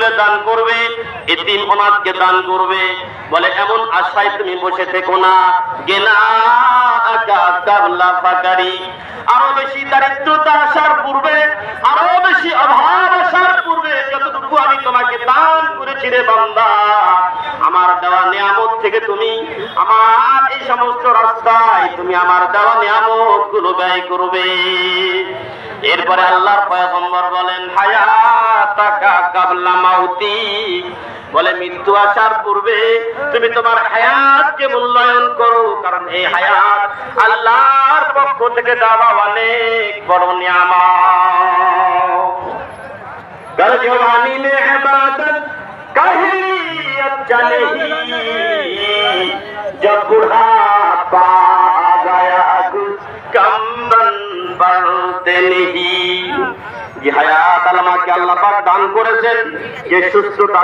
পুত্রকে দান করবে, এতিম অনাথকে দান করবে। বলে এমন আশায় তুমি বসে থেকো না, গেনা আকা কাবলা ফাকারি, আরো বেশি দারিদ্রতা আসার পূর্বে, আরো বেশি অভাব আসার পূর্বে যতটুকু আমি তোমাকে দান করেছি রে বান্দা, আমার দেওয়া নিয়ামত থেকে তুমি আমার এই সমস্ত রাস্তায় তুমি আমার দেওয়া নিয়ামত গুলো ব্যয় করবে। এরপরে আল্লাহর পয়গম্বর বলেন হায়াতাকা কাবলা মাউতি, বলে মৃত্যু আসার পূর্বে তুমি তোমার হায়াতকে মূল্যায়ন করো, কারণ এই হায়াত আল্লাহর পক্ষ থেকে দেওয়া অনেক বড় নিয়ামত। कर जवानी में इबादत काहिलियत चली, जब बुढ़ापा आ गया कम्बन पड़ते नहीं। যে হায়াত আমাকে আল্লাহ পাক দান করেছেন, যে সুস্থতা